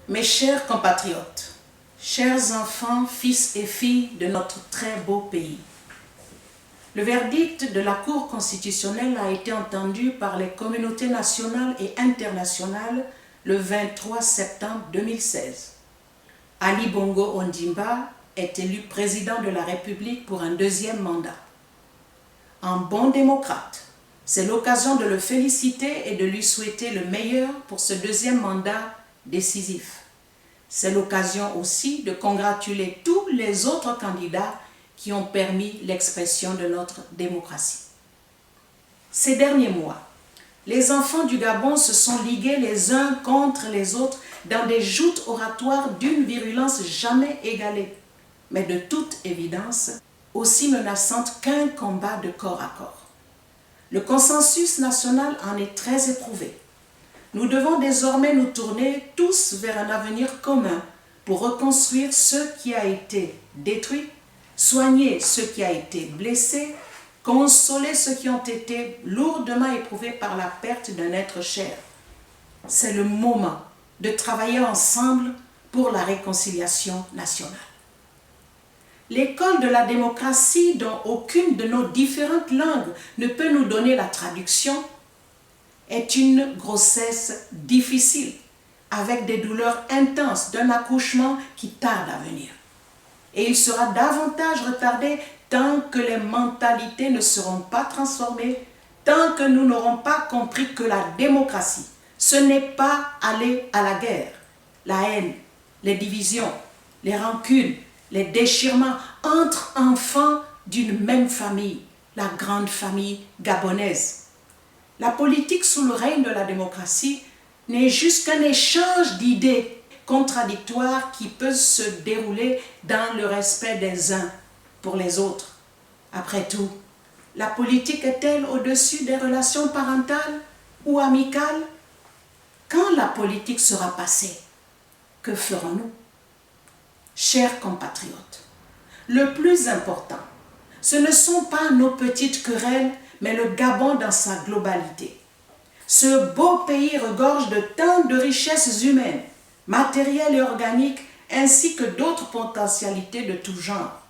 Mes chers compatriotes, chers enfants, fils et filles de notre très beau pays, le verdict de la Cour constitutionnelle a été entendu par les communautés nationales et internationales le 23 septembre 2016. Ali Bongo Ondimba est élu président de la République pour un deuxième mandat. En bon démocrate, c'est l'occasion de le féliciter et de lui souhaiter le meilleur pour ce deuxième mandat décisif. C'est l'occasion aussi de congratuler tous les autres candidats qui ont permis l'expression de notre démocratie. Ces derniers mois, les enfants du Gabon se sont ligués les uns contre les autres dans des joutes oratoires d'une virulence jamais égalée, mais de toute évidence aussi menaçante qu'un combat de corps à corps. Le consensus national en est très éprouvé. Nous devons désormais nous tourner tous vers un avenir commun pour reconstruire ce qui a été détruit, soigner ce qui a été blessé, consoler ceux qui ont été lourdement éprouvés par la perte d'un être cher. C'est le moment de travailler ensemble pour la réconciliation nationale. L'école de la démocratie, dont aucune de nos différentes langues ne peut nous donner la traduction, est une grossesse difficile, avec des douleurs intenses d'un accouchement qui tarde à venir. Et il sera davantage retardé tant que les mentalités ne seront pas transformées, tant que nous n'aurons pas compris que la démocratie, ce n'est pas aller à la guerre. La haine, les divisions, les rancunes, les déchirements entre enfants d'une même famille, la grande famille gabonaise. La politique sous le règne de la démocratie n'est juste qu'un échange d'idées contradictoires qui peut se dérouler dans le respect des uns pour les autres. Après tout, la politique est-elle au-dessus des relations parentales ou amicales? Quand la politique sera passée, que ferons-nous? Chers compatriotes, le plus important, ce ne sont pas nos petites querelles, mais le Gabon dans sa globalité. Ce beau pays regorge de tant de richesses humaines, matérielles et organiques, ainsi que d'autres potentialités de tout genre.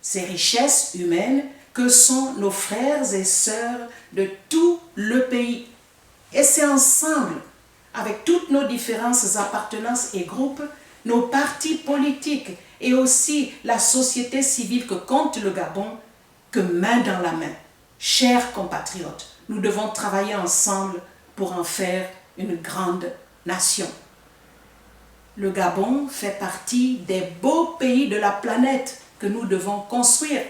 Ces richesses humaines que sont nos frères et sœurs de tout le pays. Et c'est ensemble, avec toutes nos différences, appartenances et groupes, nos partis politiques et aussi la société civile que compte le Gabon, que main dans la main, chers compatriotes, nous devons travailler ensemble pour en faire une grande nation. Le Gabon fait partie des beaux pays de la planète que nous devons construire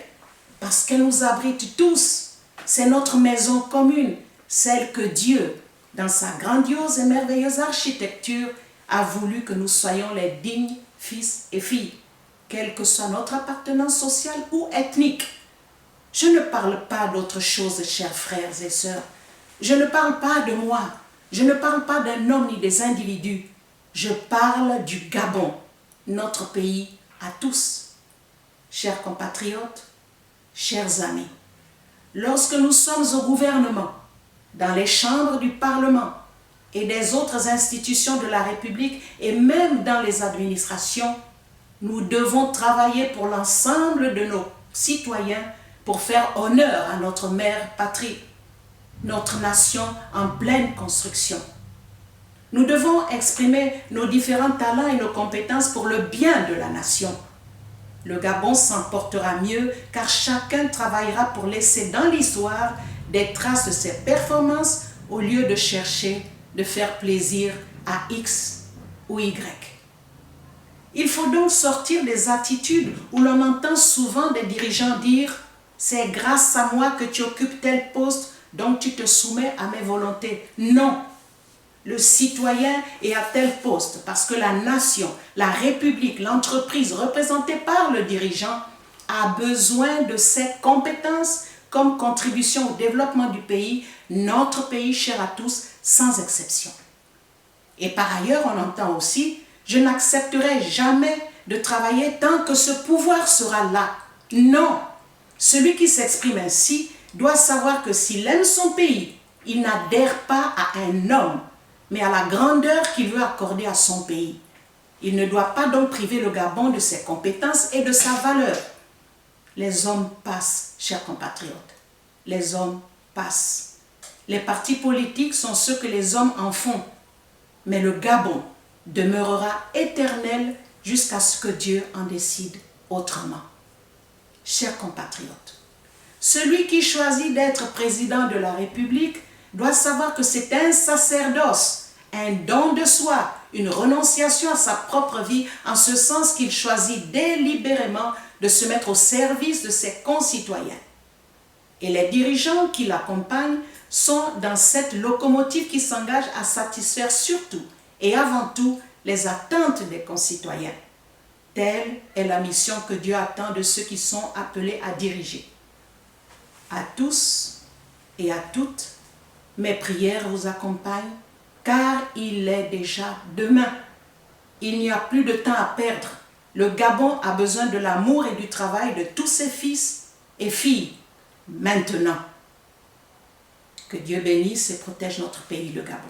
parce qu'elle nous abrite tous. C'est notre maison commune, celle que Dieu, dans sa grandiose et merveilleuse architecture, a voulu que nous soyons les dignes fils et filles, quelle que soit notre appartenance sociale ou ethnique. Je ne parle pas d'autre chose, chers frères et sœurs. Je ne parle pas de moi. Je ne parle pas d'un homme ni des individus. Je parle du Gabon, notre pays à tous. Chers compatriotes, chers amis, lorsque nous sommes au gouvernement, dans les chambres du Parlement et des autres institutions de la République et même dans les administrations, nous devons travailler pour l'ensemble de nos citoyens pour faire honneur à notre mère patrie, notre nation en pleine construction. Nous devons exprimer nos différents talents et nos compétences pour le bien de la nation. Le Gabon s'en portera mieux car chacun travaillera pour laisser dans l'histoire des traces de ses performances au lieu de chercher de faire plaisir à X ou Y. Il faut donc sortir des attitudes où l'on entend souvent des dirigeants dire « c'est grâce à moi que tu occupes tel poste, donc tu te soumets à mes volontés ». Non, le citoyen est à tel poste parce que la nation, la République, l'entreprise représentée par le dirigeant a besoin de ses compétences comme contribution au développement du pays, notre pays cher à tous, sans exception. Et par ailleurs, on entend aussi « je n'accepterai jamais de travailler tant que ce pouvoir sera là ». Non, celui qui s'exprime ainsi doit savoir que s'il aime son pays, il n'adhère pas à un homme, mais à la grandeur qu'il veut accorder à son pays. Il ne doit pas donc priver le Gabon de ses compétences et de sa valeur. Les hommes passent, chers compatriotes. Les hommes passent. Les partis politiques sont ce que les hommes en font. Mais le Gabon demeurera éternel jusqu'à ce que Dieu en décide autrement. Chers compatriotes, celui qui choisit d'être président de la République doit savoir que c'est un sacerdoce, un don de soi, une renonciation à sa propre vie, en ce sens qu'il choisit délibérément de se mettre au service de ses concitoyens. Et les dirigeants qui l'accompagnent sont dans cette locomotive qui s'engage à satisfaire surtout et avant tout les attentes des concitoyens. Telle est la mission que Dieu attend de ceux qui sont appelés à diriger. À tous et à toutes, mes prières vous accompagnent, car il est déjà demain. Il n'y a plus de temps à perdre. Le Gabon a besoin de l'amour et du travail de tous ses fils et filles, maintenant. Que Dieu bénisse et protège notre pays, le Gabon.